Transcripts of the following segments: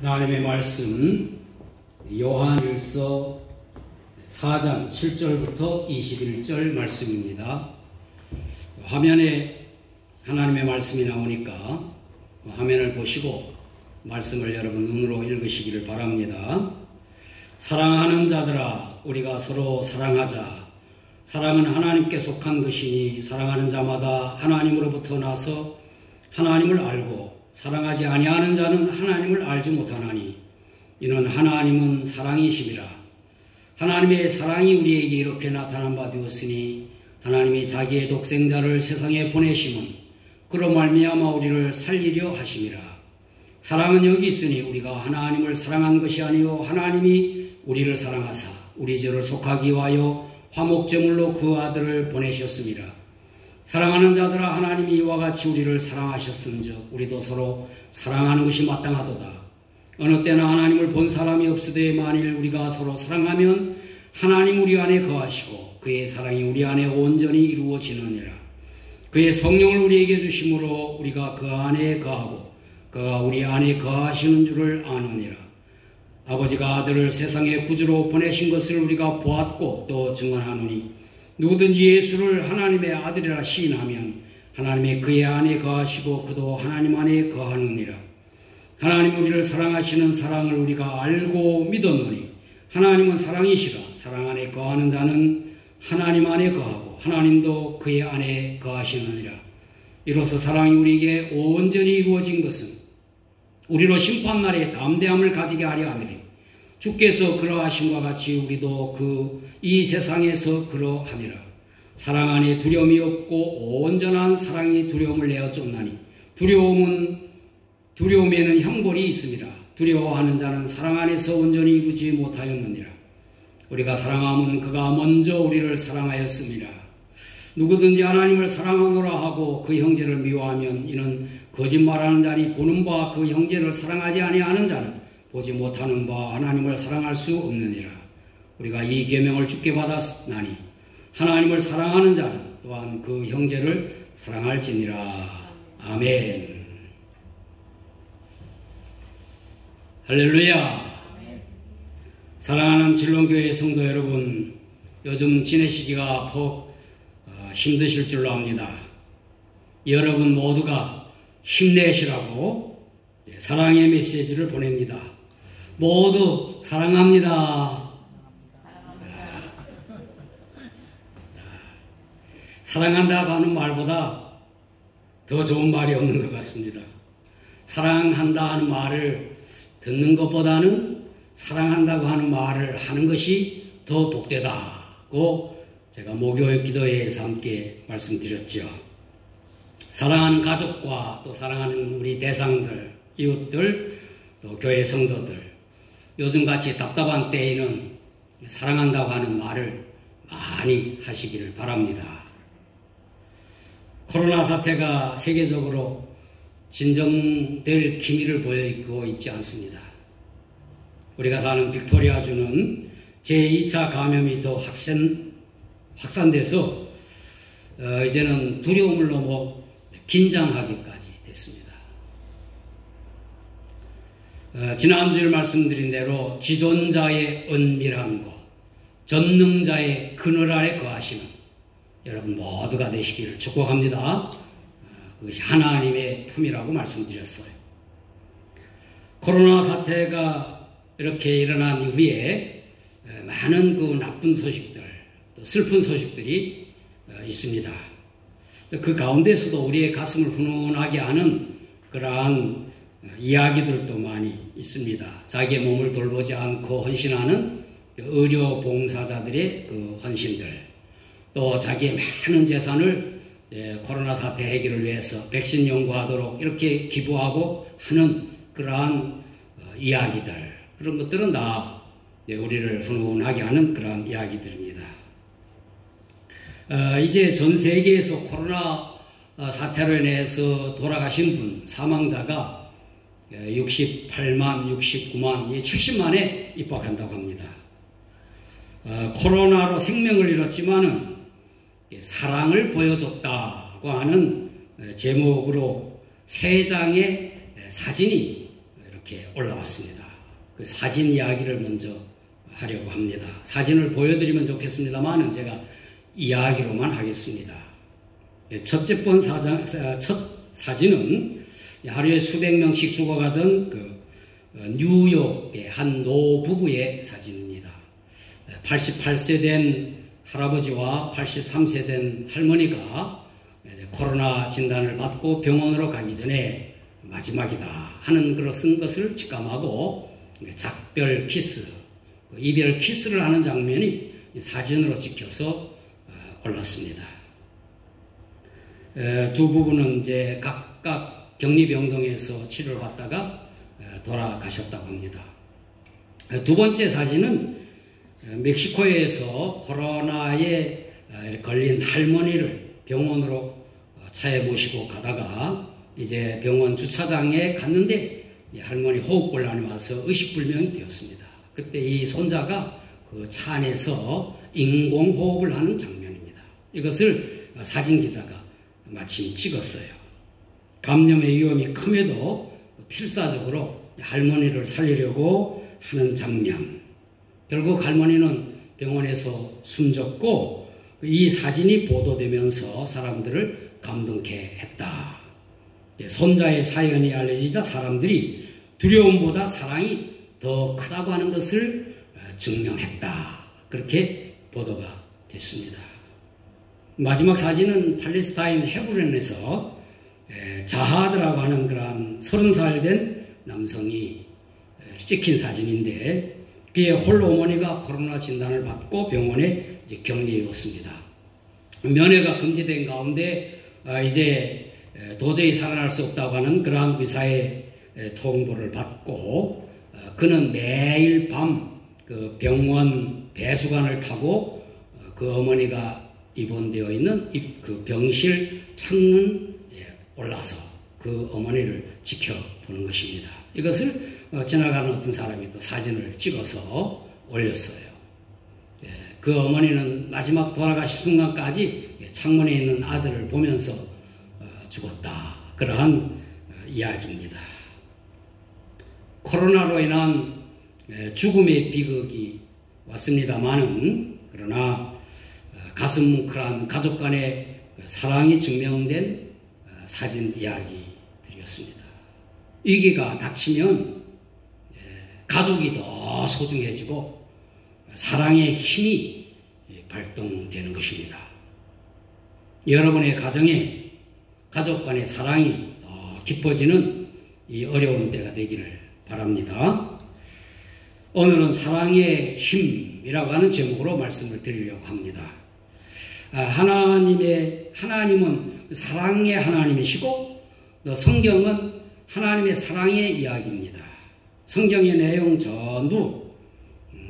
하나님의 말씀 요한일서 4장 7절부터 21절 말씀입니다. 화면에 하나님의 말씀이 나오니까 화면을 보시고 말씀을 여러분 눈으로 읽으시기를 바랍니다. 사랑하는 자들아, 우리가 서로 사랑하자. 사랑은 하나님께 속한 것이니 사랑하는 자마다 하나님으로부터 나서 하나님을 알고 사랑하지 아니하는 자는 하나님을 알지 못하나니 이는 하나님은 사랑이심이라. 하나님의 사랑이 우리에게 이렇게 나타난 바 되었으니 하나님이 자기의 독생자를 세상에 보내심은 그로 말미암아 우리를 살리려 하심이라. 사랑은 여기 있으니 우리가 하나님을 사랑한 것이 아니요 하나님이 우리를 사랑하사 우리 죄를 속하기 위하여 화목제물로 그 아들을 보내셨습니다. 사랑하는 자들아, 하나님이 이와 같이 우리를 사랑하셨은즉 우리도 서로 사랑하는 것이 마땅하도다. 어느 때나 하나님을 본 사람이 없으되 만일 우리가 서로 사랑하면 하나님 우리 안에 거하시고 그의 사랑이 우리 안에 온전히 이루어지느니라. 그의 성령을 우리에게 주심으로 우리가 그 안에 거하고 그가 우리 안에 거하시는 줄을 아느니라. 아버지가 아들을 세상의 구주로 보내신 것을 우리가 보았고 또 증언하노니 누구든지 예수를 하나님의 아들이라 시인하면 하나님의 그의 안에 거하시고 그도 하나님 안에 거하느니라. 하나님 우리를 사랑하시는 사랑을 우리가 알고 믿었노니 하나님은 사랑이시라. 사랑 안에 거하는 자는 하나님 안에 거하고 하나님도 그의 안에 거하시느니라. 이로써 사랑이 우리에게 온전히 이루어진 것은 우리로 심판날에 담대함을 가지게 하려 함이니 주께서 그러하심과 같이 우리도 이 세상에서 그러함이라. 사랑 안에 두려움이 없고 온전한 사랑이 두려움을 내어 쫓나니 두려움에는 형벌이 있습니다. 두려워하는 자는 사랑 안에서 온전히 이루지 못하였느니라. 우리가 사랑함은 그가 먼저 우리를 사랑하였습니다. 누구든지 하나님을 사랑하노라 하고 그 형제를 미워하면 이는 거짓말하는 자니 보는 바 그 형제를 사랑하지 아니하는 자는 보지 못하는 바 하나님을 사랑할 수 없느니라. 우리가 이 계명을 주께 받았나니 하나님을 사랑하는 자는 또한 그 형제를 사랑할지니라. 아멘. 할렐루야. 사랑하는 진롱교회 성도 여러분, 요즘 지내시기가 퍽 힘드실 줄로 압니다. 여러분 모두가 힘내시라고 사랑의 메시지를 보냅니다. 모두 사랑합니다. 사랑한다고 하는 말보다 더 좋은 말이 없는 것 같습니다. 사랑한다 하는 말을 듣는 것보다는 사랑한다고 하는 말을 하는 것이 더 복되다고 제가 목요 기도회에서 함께 말씀드렸죠. 사랑하는 가족과 또 사랑하는 우리 대상들, 이웃들, 또 교회 성도들, 요즘같이 답답한 때에는 사랑한다고 하는 말을 많이 하시기를 바랍니다. 코로나 사태가 세계적으로 진정될 기미를 보이고 있지 않습니다. 우리가 사는 빅토리아주는 제2차 감염이 더 확산돼서 이제는 두려움을 넘어 긴장하기까지 됐습니다. 지난주에 말씀드린 대로 지존자의 은밀한 곳, 전능자의 그늘 아래 거하시는 여러분 모두가 되시기를 축복합니다. 그것이 하나님의 품이라고 말씀드렸어요. 코로나 사태가 이렇게 일어난 이후에 많은 그 나쁜 소식들, 또 슬픈 소식들이 있습니다. 그 가운데서도 우리의 가슴을 훈훈하게 하는 그러한 이야기들도 많이 있습니다. 자기의 몸을 돌보지 않고 헌신하는 의료 봉사자들의 그 헌신들, 또 자기의 많은 재산을 코로나 사태 해결을 위해서 백신 연구하도록 이렇게 기부하고 하는 그러한 이야기들, 그런 것들은 다 우리를 훈훈하게 하는 그러한 이야기들입니다. 이제 전 세계에서 코로나 사태로 인해서 돌아가신 분, 사망자가 68만, 69만, 70만에 입박한다고 합니다. 코로나로 생명을 잃었지만은 사랑을 보여줬다고 하는 제목으로 3장의 사진이 이렇게 올라왔습니다. 그 사진 이야기를 먼저 하려고 합니다. 사진을 보여드리면 좋겠습니다만 제가 이야기로만 하겠습니다. 첫 사진은 하루에 수백 명씩 죽어가던 그 뉴욕의 한 노부부의 사진입니다. 88세 된 할아버지와 83세 된 할머니가 코로나 진단을 받고 병원으로 가기 전에 마지막이다 하는 그런 것을 직감하고 작별 키스, 이별 키스를 하는 장면이 사진으로 찍혀서 올랐습니다. 두 부부는 이제 각각 격리병동에서 치료를 받다가 돌아가셨다고 합니다. 두 번째 사진은 멕시코에서 코로나에 걸린 할머니를 병원으로 차에 모시고 가다가 이제 병원 주차장에 갔는데 이 할머니 호흡곤란이 와서 의식불명이 되었습니다. 그때 이 손자가 그 차 안에서 인공호흡을 하는 장면입니다. 이것을 사진기자가 마침 찍었어요. 감염의 위험이 큼에도 필사적으로 할머니를 살리려고 하는 장면. 결국 할머니는 병원에서 숨졌고 이 사진이 보도되면서 사람들을 감동케 했다. 손자의 사연이 알려지자 사람들이 두려움보다 사랑이 더 크다고 하는 것을 증명했다. 그렇게 보도가 됐습니다. 마지막 사진은 팔레스타인 헤브론에서 자하드라고 하는 그러한 30살 된 남성이 찍힌 사진인데 그의 홀로 어머니가 코로나 진단을 받고 병원에 이제 격리되었습니다. 면회가 금지된 가운데 이제 도저히 살아날 수 없다고 하는 그러한 의사의 통보를 받고 그는 매일 밤 그 병원 배수관을 타고 그 어머니가 입원되어 있는 그 병실 창문에 올라서 그 어머니를 지켜보는 것입니다. 이것을 지나가는 어떤 사람이 또 사진을 찍어서 올렸어요. 그 어머니는 마지막 돌아가실 순간까지 창문에 있는 아들을 보면서 죽었다. 그러한 이야기입니다. 코로나로 인한 죽음의 비극이 왔습니다마는 그러나 가슴 뭉클한 가족 간의 사랑이 증명된 사진 이야기들이었습니다. 위기가 닥치면 가족이 더 소중해지고 사랑의 힘이 발동되는 것입니다. 여러분의 가정에 가족 간의 사랑이 더 깊어지는 이 어려운 때가 되기를 바랍니다. 오늘은 사랑의 힘이라고 하는 제목으로 말씀을 드리려고 합니다. 하나님은 사랑의 하나님이시고 또 성경은 하나님의 사랑의 이야기입니다. 성경의 내용 전부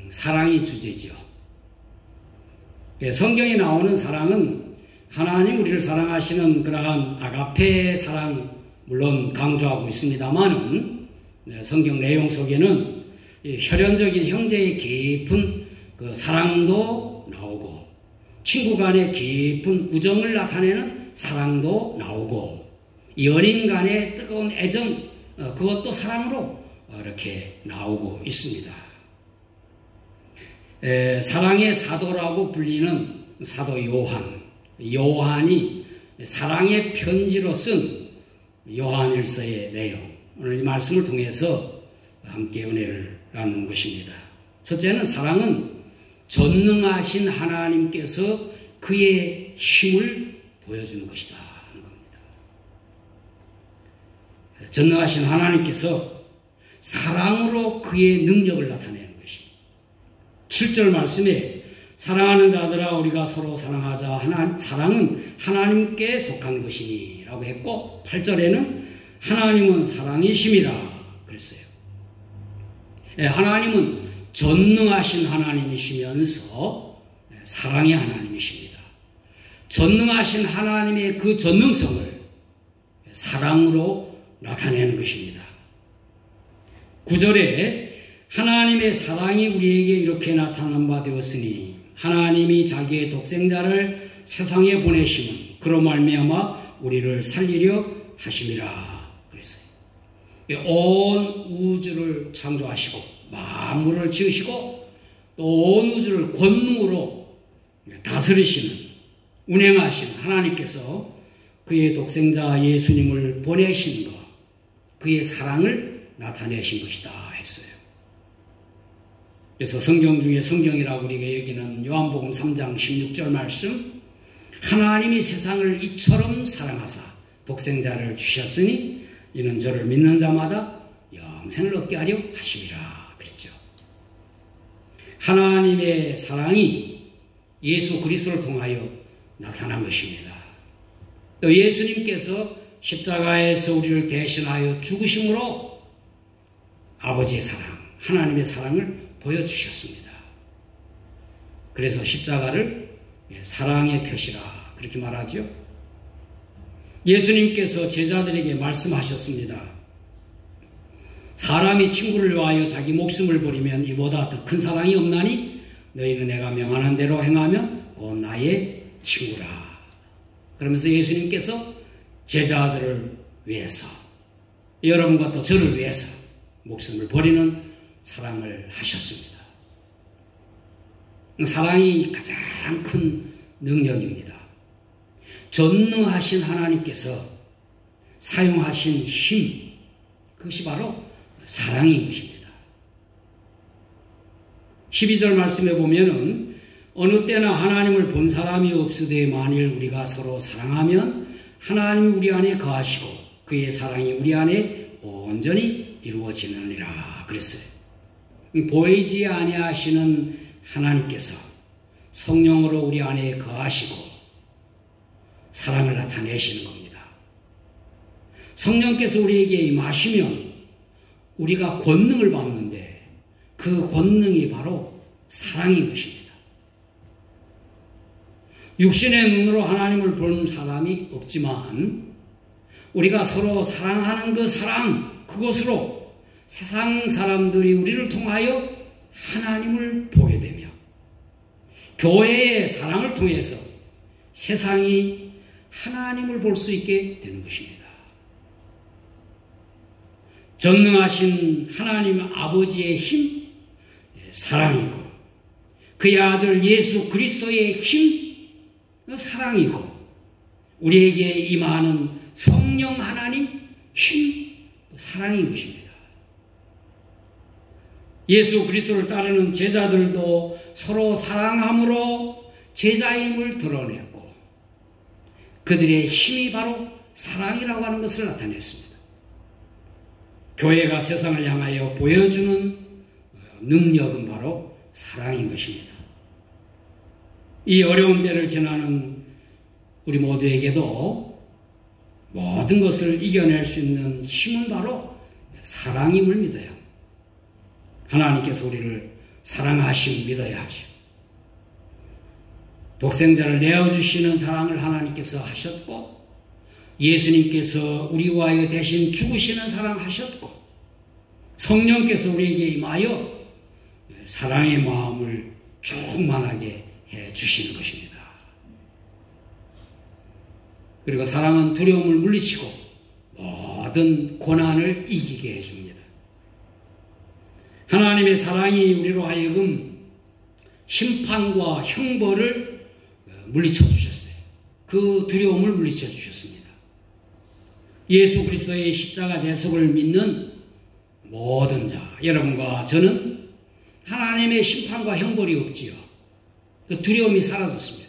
사랑이 주제죠. 성경에 나오는 사랑은 하나님 우리를 사랑하시는 그러한 아가페 사랑 물론 강조하고 있습니다만은 성경 내용 속에는 혈연적인 형제의 깊은 그 사랑도 나오고 친구 간의 깊은 우정을 나타내는 사랑도 나오고 연인 간의 뜨거운 애정 그것도 사랑으로 이렇게 나오고 있습니다. 사랑의 사도라고 불리는 사도 요한이 사랑의 편지로 쓴 요한일서의 내용 오늘 이 말씀을 통해서 함께 은혜를 나누는 것입니다. 첫째는 사랑은 전능하신 하나님께서 그의 힘을 보여주는 것이다 하는 겁니다. 전능하신 하나님께서 사랑으로 그의 능력을 나타내는 것입니다. 7절 말씀에 사랑하는 자들아 우리가 서로 사랑하자 사랑은 하나님께 속한 것이니 라고 했고 8절에는 하나님은 사랑이심이라 그랬어요. 하나님은 전능하신 하나님이시면서 사랑의 하나님이십니다. 전능하신 하나님의 그 전능성을 사랑으로 나타내는 것입니다. 9절에 하나님의 사랑이 우리에게 이렇게 나타난 바 되었으니 하나님이 자기의 독생자를 세상에 보내심은 그로 말미암아 우리를 살리려 하심이라 그랬어요. 온 우주를 창조하시고 만물을 지으시고 또 온 우주를 권능으로 다스리시는 운행하시는 하나님께서 그의 독생자 예수님을 보내신 것, 그의 사랑을 나타내신 것이다 했어요. 그래서 성경 중에 성경이라고 우리가 여기는 요한복음 3장 16절 말씀, 하나님이 세상을 이처럼 사랑하사 독생자를 주셨으니 이는 저를 믿는 자마다 영생을 얻게 하려 하심이라 그랬죠. 하나님의 사랑이 예수 그리스도를 통하여 나타난 것입니다. 또 예수님께서 십자가에서 우리를 대신하여 죽으심으로 아버지의 사랑, 하나님의 사랑을 보여주셨습니다. 그래서 십자가를 사랑의 표시라 그렇게 말하죠. 예수님께서 제자들에게 말씀하셨습니다. 사람이 친구를 위하여 자기 목숨을 버리면 이보다 더 큰 사랑이 없나니 너희는 내가 명하는 대로 행하면 곧 나의 친구라. 그러면서 예수님께서 제자들을 위해서, 여러분과 또 저를 위해서 목숨을 버리는 사랑을 하셨습니다. 사랑이 가장 큰 능력입니다. 전능하신 하나님께서 사용하신 힘, 그것이 바로 사랑인 것입니다. 12절 말씀에 보면은 어느 때나 하나님을 본 사람이 없으되 만일 우리가 서로 사랑하면 하나님이 우리 안에 거하시고 그의 사랑이 우리 안에 온전히 이루어지느니라 그랬어요. 보이지 아니하시는 하나님께서 성령으로 우리 안에 거하시고 사랑을 나타내시는 겁니다. 성령께서 우리에게 임하시면 우리가 권능을 받는데 그 권능이 바로 사랑인 것입니다. 육신의 눈으로 하나님을 본 사람이 없지만 우리가 서로 사랑하는 그 사랑, 그것으로 세상 사람들이 우리를 통하여 하나님을 보게 되며 교회의 사랑을 통해서 세상이 하나님을 볼 수 있게 되는 것입니다. 전능하신 하나님 아버지의 힘, 사랑이고 그의 아들 예수 그리스도의 힘, 사랑이고 우리에게 임하는 성령 하나님 힘, 사랑인 것입니다. 예수 그리스도를 따르는 제자들도 서로 사랑함으로 제자임을 드러냈고 그들의 힘이 바로 사랑이라고 하는 것을 나타냈습니다. 교회가 세상을 향하여 보여주는 능력은 바로 사랑인 것입니다. 이 어려운 때를 지나는 우리 모두에게도 모든 것을 이겨낼 수 있는 힘은 바로 사랑임을 믿어요. 하나님께서 우리를 사랑하심 믿어야 하죠. 독생자를 내어주시는 사랑을 하나님께서 하셨고 예수님께서 우리와 대신 죽으시는 사랑 하셨고 성령께서 우리에게 임하여 사랑의 마음을 충만하게 해 주시는 것입니다. 그리고 사랑은 두려움을 물리치고 모든 고난을 이기게 해줍니다. 하나님의 사랑이 우리로 하여금 심판과 형벌을 물리쳐 주셨어요. 그 두려움을 물리쳐 주셨습니다. 예수 그리스도의 십자가 대속을 믿는 모든 자, 여러분과 저는 하나님의 심판과 형벌이 없지요. 그 두려움이 사라졌습니다.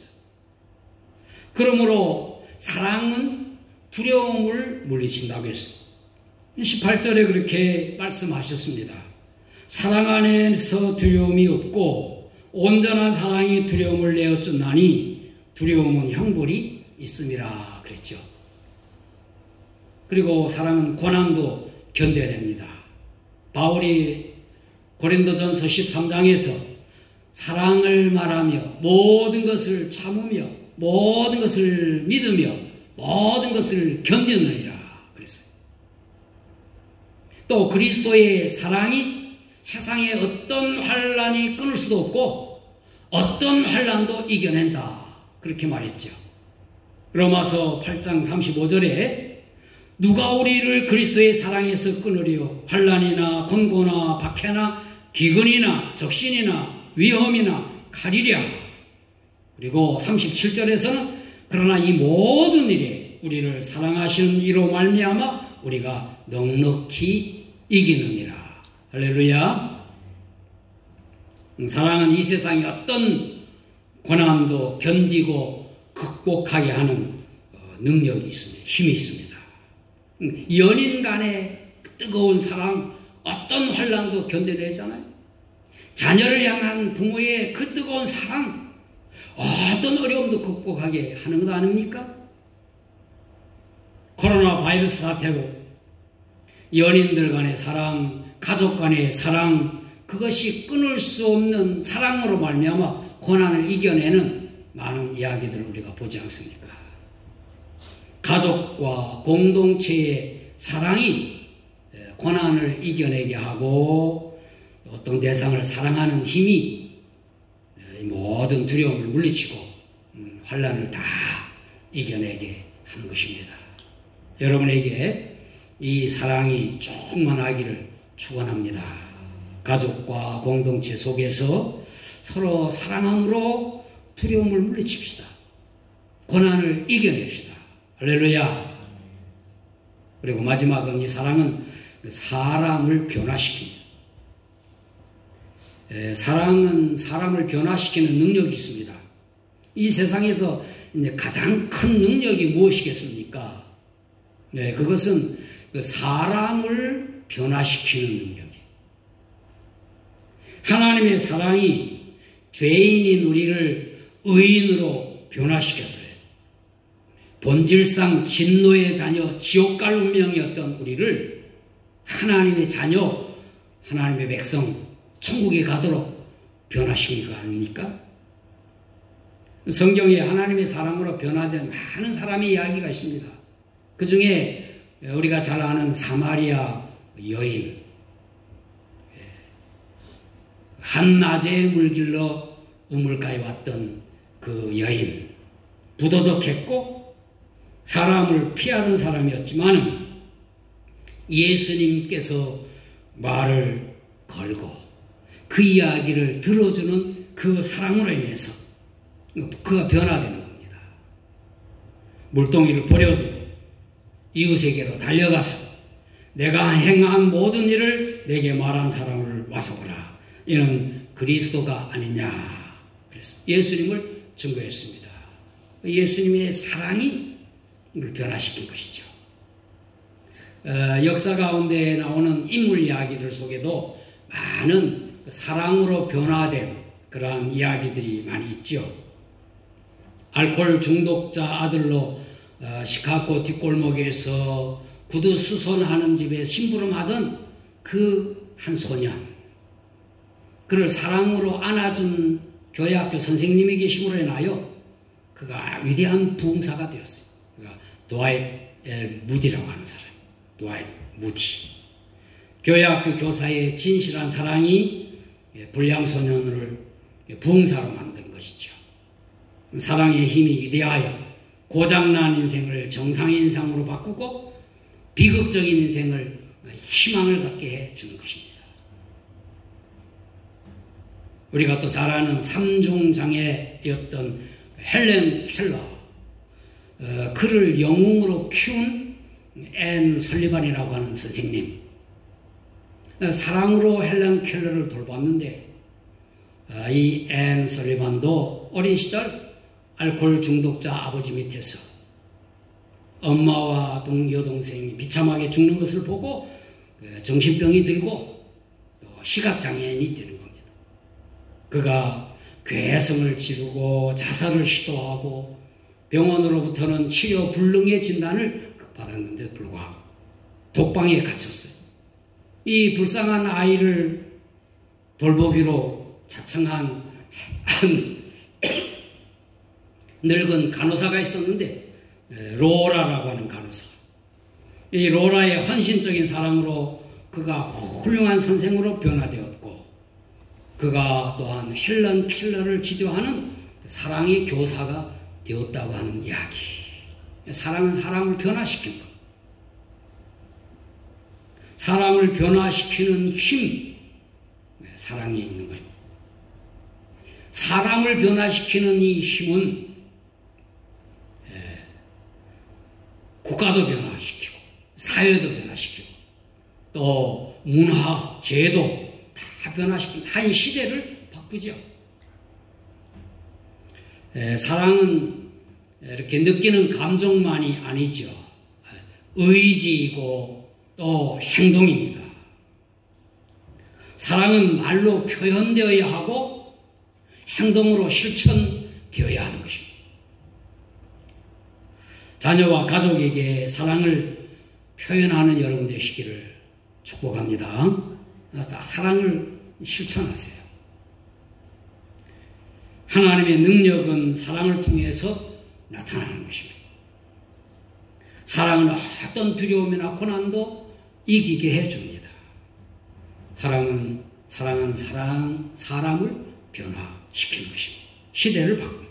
그러므로 사랑은 두려움을 물리친다고 했습니다. 18절에 그렇게 말씀하셨습니다. 사랑 안에서 두려움이 없고 온전한 사랑이 두려움을 내어쫓나니 두려움은 형벌이 있음이라 그랬죠. 그리고 사랑은 고난도 견뎌냅니다. 바울이 고린도전서 13장에서 사랑을 말하며 모든 것을 참으며 모든 것을 믿으며 모든 것을 견디느니라 그랬어요. 또 그리스도의 사랑이 세상에 어떤 환난이 끊을 수도 없고 어떤 환난도 이겨낸다 그렇게 말했죠. 로마서 8장 35절에 누가 우리를 그리스도의 사랑에서 끊으리요? 환난이나 권고나 박해나 기근이나 적신이나 위험이나 칼이랴. 그리고 37절에서는 그러나 이 모든 일에 우리를 사랑하시는 이로 말미암아 우리가 넉넉히 이기느니라. 할렐루야. 사랑은 이 세상의 어떤 고난도 견디고 극복하게 하는 능력이 있습니다. 힘이 있습니다. 연인 간의 뜨거운 사랑, 어떤 환난도 견뎌내잖아요. 자녀를 향한 부모의 그 뜨거운 사랑, 어떤 어려움도 극복하게 하는 것 아닙니까? 코로나 바이러스 사태로 연인들 간의 사랑, 가족 간의 사랑, 그것이 끊을 수 없는 사랑으로 말미암아 고난을 이겨내는 많은 이야기들을 우리가 보지 않습니까? 가족과 공동체의 사랑이 고난을 이겨내게 하고 어떤 대상을 사랑하는 힘이 모든 두려움을 물리치고 환난을 다 이겨내게 하는 것입니다. 여러분에게 이 사랑이 충만하기를 축원합니다. 가족과 공동체 속에서 서로 사랑함으로 두려움을 물리칩시다. 고난을 이겨냅시다. 할렐루야. 그리고 마지막은 이 사랑은 사람을 변화시킵니다. 사랑은 사람을 변화시키는 능력이 있습니다. 이 세상에서 이제 가장 큰 능력이 무엇이겠습니까? 네, 그것은 사람을 변화시키는 능력이에요. 하나님의 사랑이 죄인인 우리를 의인으로 변화시켰어요. 본질상 진노의 자녀, 지옥 갈 운명이었던 우리를 하나님의 자녀, 하나님의 백성, 천국에 가도록 변화시킨 거 아닙니까? 성경에 하나님의 사랑으로 변화된 많은 사람의 이야기가 있습니다. 그 중에 우리가 잘 아는 사마리아 여인, 한낮에 물길러 우물가에 왔던 그 여인, 부도덕했고 사람을 피하던 사람이었지만 예수님께서 말을 걸고 그 이야기를 들어주는 그 사랑으로 인해서 그가 변화되는 겁니다. 물동이를 버려두고 이웃에게로 달려가서 내가 행한 모든 일을 내게 말한 사람을 와서 보라. 이는 그리스도가 아니냐. 그래서 예수님을 증거했습니다. 예수님의 사랑이 우리를 변화시킨 것이죠. 역사 가운데 나오는 인물 이야기들 속에도 많은 사랑으로 변화된 그러한 이야기들이 많이 있죠. 알코올 중독자 아들로 시카고 뒷골목에서 구두 수선하는 집에 심부름하던 그 한 소년, 그를 사랑으로 안아준 교회학교 선생님이 계심으로 인하여 그가 위대한 부흥사가 되었어요. 그가 드와이트 엘 무디라고 하는 사람, 드와이트 무디. 교회학교 교사의 진실한 사랑이 불량소년을 부흥사로 만든 것이죠. 사랑의 힘이 위대하여 고장난 인생을 정상의 인상으로 바꾸고 비극적인 인생을 희망을 갖게 해주는 것입니다. 우리가 또 잘 아는 삼중장애였던 헬렌 켈러, 그를 영웅으로 키운 앤 설리반이라고 하는 선생님, 사랑으로 헬렌 켈러를 돌봤는데 이 앤 설리반도 어린 시절 알코올 중독자 아버지 밑에서 엄마와 여동생이 비참하게 죽는 것을 보고 정신병이 들고 또 시각장애인이 되는 겁니다. 그가 괴성을 지르고 자살을 시도하고 병원으로부터는 치료 불능의 진단을 받았는데 불구하고 독방에 갇혔어요. 이 불쌍한 아이를 돌보기로 자청한 한 늙은 간호사가 있었는데 로라라고 하는 간호사. 이 로라의 헌신적인 사랑으로 그가 훌륭한 선생으로 변화되었고 그가 또한 헬렌 켈러를 지도하는 사랑의 교사가 되었다고 하는 이야기. 사랑은 사람을 변화시킨 것. 사람을 변화시키는 힘, 사랑에 있는 것입니다. 사람을 변화시키는 이 힘은 국가도 변화시키고 사회도 변화시키고 또 문화, 제도 다 변화시키는 한 시대를 바꾸죠. 사랑은 이렇게 느끼는 감정만이 아니죠. 의지이고 또 행동입니다. 사랑은 말로 표현되어야 하고 행동으로 실천되어야 하는 것입니다. 자녀와 가족에게 사랑을 표현하는 여러분 되시기를 축복합니다. 사랑을 실천하세요. 하나님의 능력은 사랑을 통해서 나타나는 것입니다. 사랑은 어떤 두려움이나 고난도 이기게 해줍니다. 사랑은 사람을 변화시키는 것입니다. 시대를 바꿉니다.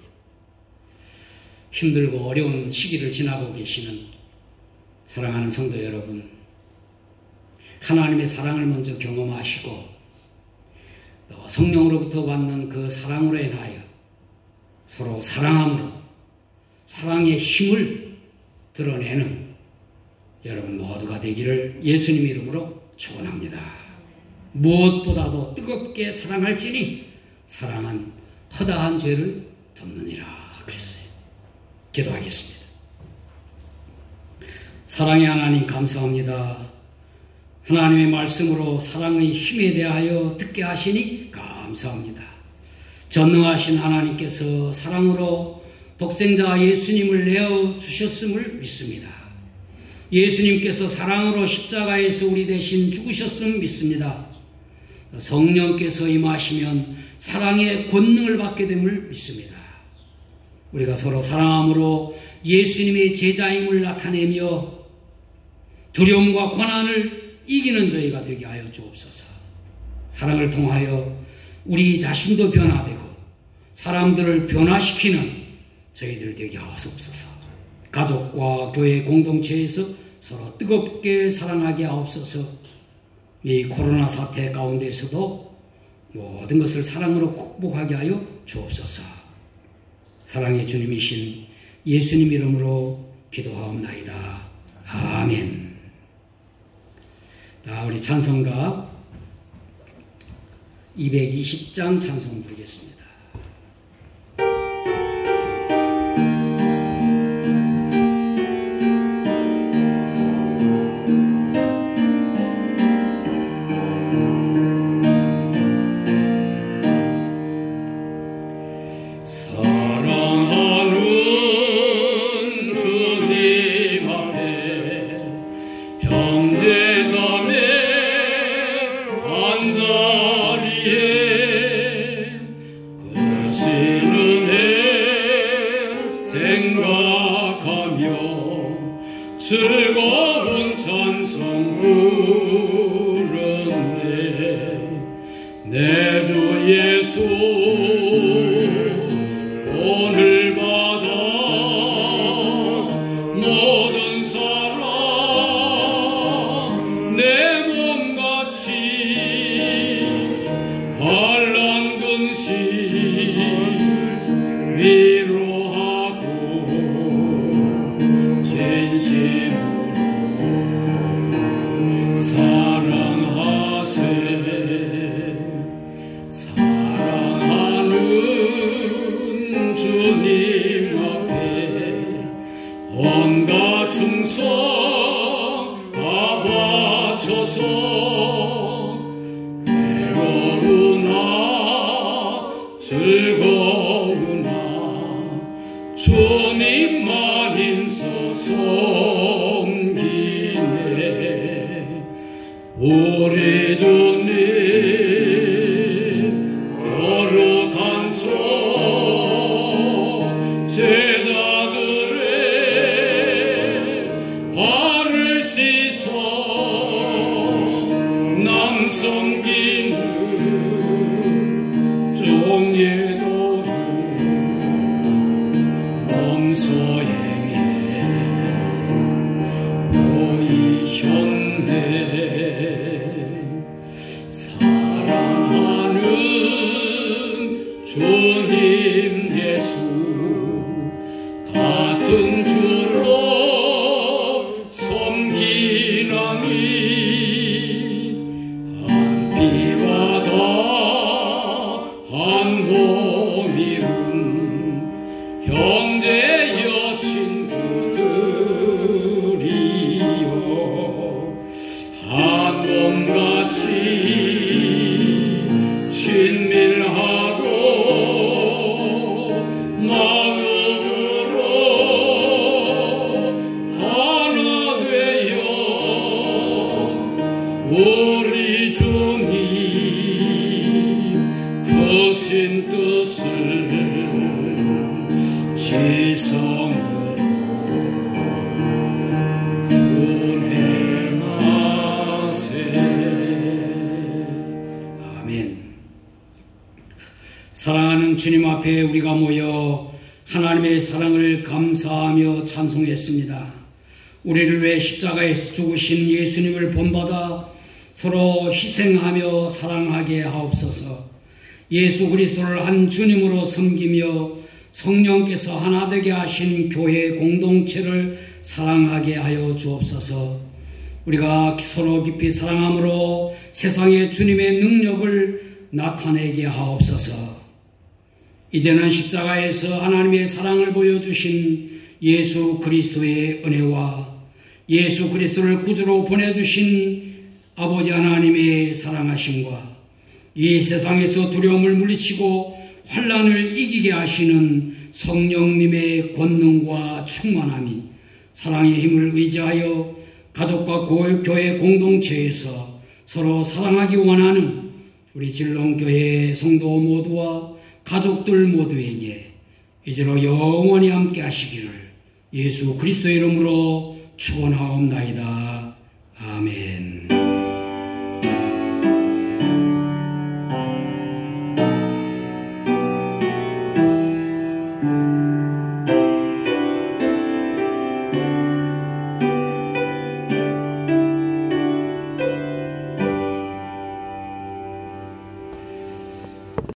힘들고 어려운 시기를 지나고 계시는 사랑하는 성도 여러분, 하나님의 사랑을 먼저 경험하시고 또 성령으로부터 받는 그 사랑으로 인하여 서로 사랑함으로 사랑의 힘을 드러내는 여러분 모두가 되기를 예수님 이름으로 축원합니다. 무엇보다도 뜨겁게 사랑할지니 사랑은 허다한 죄를 덮느니라 그랬어요. 기도하겠습니다. 사랑의 하나님 감사합니다. 하나님의 말씀으로 사랑의 힘에 대하여 듣게 하시니 감사합니다. 전능하신 하나님께서 사랑으로 독생자 예수님을 내어주셨음을 믿습니다. 예수님께서 사랑으로 십자가에서 우리 대신 죽으셨음을 믿습니다. 성령께서 임하시면 사랑의 권능을 받게 됨을 믿습니다. 우리가 서로 사랑함으로 예수님의 제자임을 나타내며 두려움과 고난을 이기는 저희가 되게 하여 주옵소서. 사랑을 통하여 우리 자신도 변화되고 사람들을 변화시키는 저희들 되게 하옵소서. 가족과 교회 공동체에서 서로 뜨겁게 사랑하게 하옵소서. 이 코로나 사태 가운데서도 모든 것을 사랑으로 극복하게 하여 주옵소서. 사랑의 주님이신 예수님 이름으로 기도하옵나이다. 아멘. 우리 찬송가 220장 찬송 부르겠습니다. 즐거운 찬송 부르네. 내 주 예수 오늘 받아 모든 사랑 내 몸같이 환난 근심 위로하고 진심으로 사랑하는 주님 앞에 온갖 충성 다 바쳐서 외로우나 즐거우나 주님만 힘써 섬기네. 우리 주님 거룩한 손 제자들의 발을 씻어 남 섬기는 종예도를 몸소행해 보이셨네. 마음같이 친밀하고 마음으로 하나 되어 우리 주님 거신 뜻을 지성으로 아멘. 사랑하는 주님 앞에 우리가 모여 하나님의 사랑을 감사하며 찬송했습니다. 우리를 위해 십자가에서 죽으신 예수님을 본받아 서로 희생하며 사랑하게 하옵소서. 예수 그리스도를 한 주님으로 섬기며 성령께서 하나 되게 하신 교회 공동체를 사랑하게 하여 주옵소서. 우리가 서로 깊이 사랑함으로 세상에 주님의 능력을 나타내게 하옵소서. 이제는 십자가에서 하나님의 사랑을 보여주신 예수 그리스도의 은혜와 예수 그리스도를 구주로 보내주신 아버지 하나님의 사랑하심과 이 세상에서 두려움을 물리치고 환난을 이기게 하시는 성령님의 권능과 충만함이 사랑의 힘을 의지하여 가족과 교회 공동체에서 서로 사랑하기 원하는 우리 진롱교회 성도 모두와 가족들 모두에게 이제로 영원히 함께 하시기를 예수 그리스도의 이름으로 축원하옵나이다. 아멘.